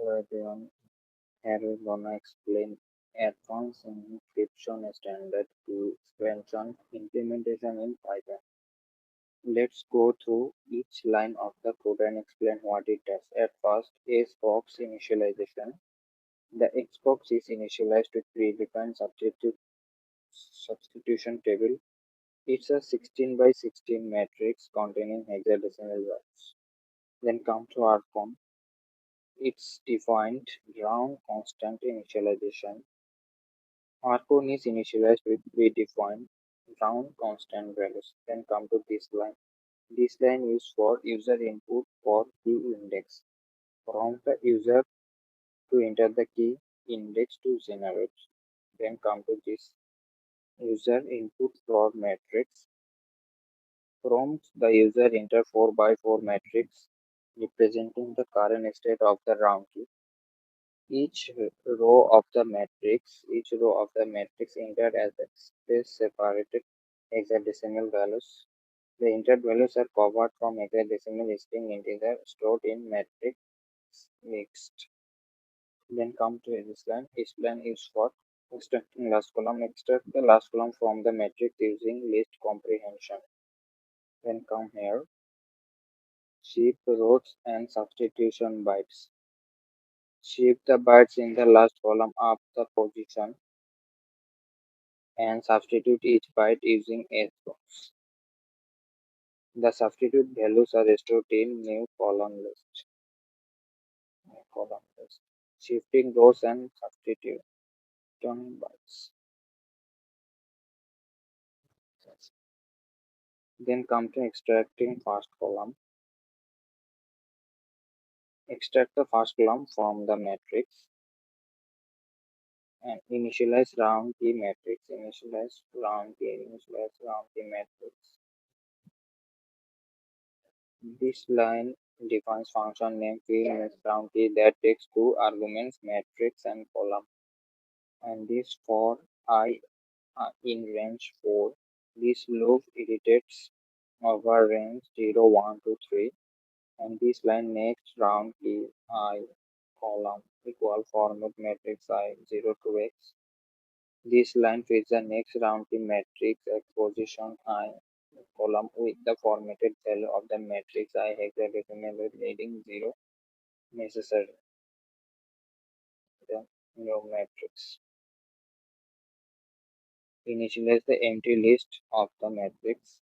Everyone, here we're gonna explain advanced encryption standard to expansion implementation in Python. Let's go through each line of the code and explain what it does. At first, Xbox initialization. The Xbox is initialized with predefined substitution table. It's a 16 by 16 matrix containing hexadecimal values. Then come to our form. It's defined round constant initialization. Arcon is initialized with predefined round constant values. Then come to this line. This line is for user input for key index. Prompt the user to enter the key index to generate. Then come to this user input for matrix. Prompt the user enter 4 by 4 matrix representing the current state of the round key. Each row of the matrix entered as space separated hexadecimal values. The entered values are covered from hexadecimal string integer stored in matrix next. Then come to this line. This line is for extracting last column. Extract the last column from the matrix using list comprehension. Then come here. Shift rows and substitution bytes. Shift the bytes in the last column up the position and substitute each byte using S-box. The substitute values are stored in new column list. Shifting rows and substitution bytes. Then come to extracting first column. Extract the first column from the matrix and initialize round key matrix. Initialize round key matrix. This line defines function name field next round key that takes two arguments, matrix and column. And this for I in range 4. This loop iterates over range 0, 1, 2, 3. And this line next round key I column equal format matrix I 0 to x. This line feeds the next round key matrix x position I column with the formatted value of the matrix I hexadecimal with leading 0 necessary. The new matrix. Initialize the empty list of the matrix.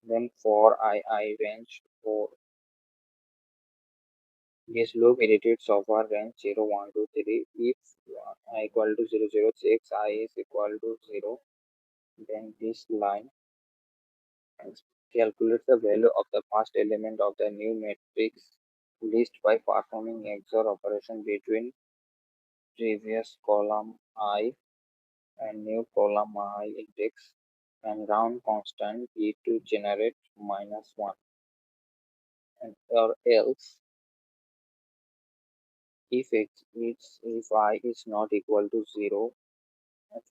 Then for I range 4. This loop iterates over range 0, 1, 2, 3. If I equal to 0, 0, 6, I is equal to 0, then this line calculates the value of the first element of the new matrix list by performing XOR operation between previous column I and new column I index and round constant e to generate -1 and or else if I is not equal to 0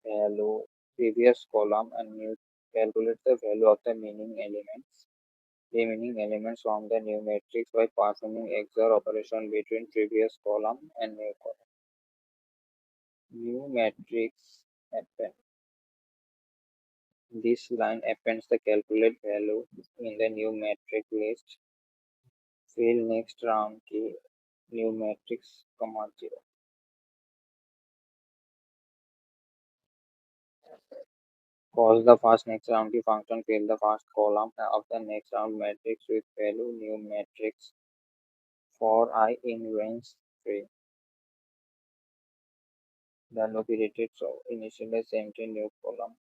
value previous column and new calculate the value of the remaining elements from the new matrix by performing XOR operation between previous column and new column. New matrix append. This line appends the calculate value in the new matrix list. Fill next round key new matrix, 0. Call the first next round key function, fill the first column of the next round matrix with value new matrix for I in range 3. The loop iterates so initialize empty new column.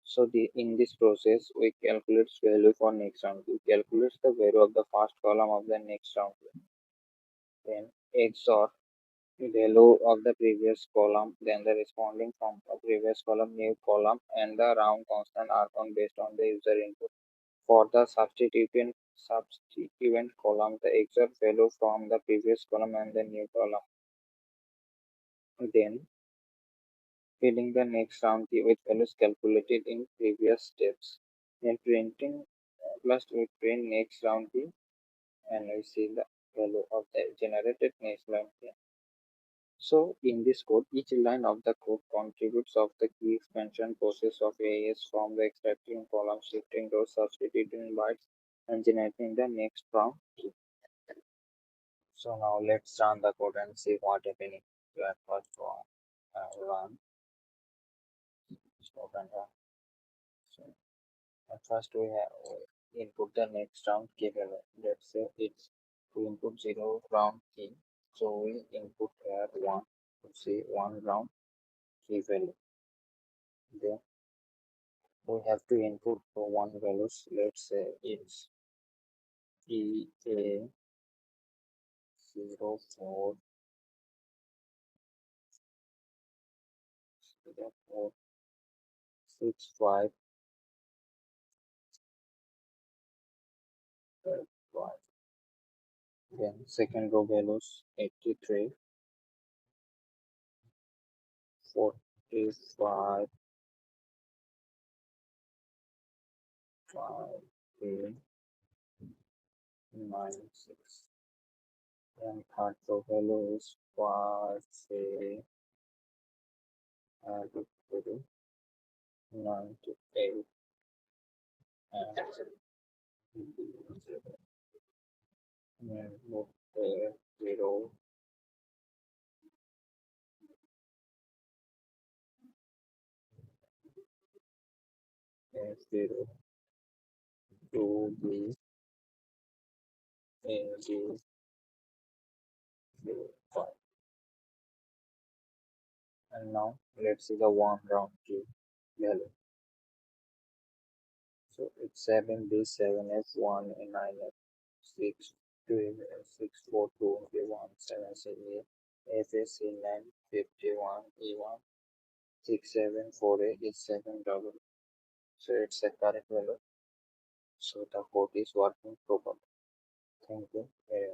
So in this process, we calculate value for next round. We calculate the value of the first column of the next round. Then XOR value of the previous column, then the responding from the previous column, new column, and the round constant are found based on the user input. For the substituent column, the XOR value from the previous column and the new column. Then filling the next round key with values calculated in previous steps. Then printing plus we print next round key and we see the value of the generated next line here. So in this code, each line of the code contributes of the key expansion process of AES from the extracting column, shifting rows, substituting bytes, and generating the next from key. So now let's run the code and see what happening. So at first run, stop and run. So at first we input the next round key value. Let's say it's to input 0 round key. So we input here 1 to see 1 round key value. Then we have to input for one values. Let's say it's EA 04 65 5. Then second row values 83 45 5 3 9 6. Then third row value is 5 3 3 98 and 0. And move there 0 and 0 2 B and B 0 5. And now let's see the one round key value. So it's 7B7F1A9F6 2F642A17A FSC951E1 6748 So it's a correct value. So the code is working properly. Thank you very much.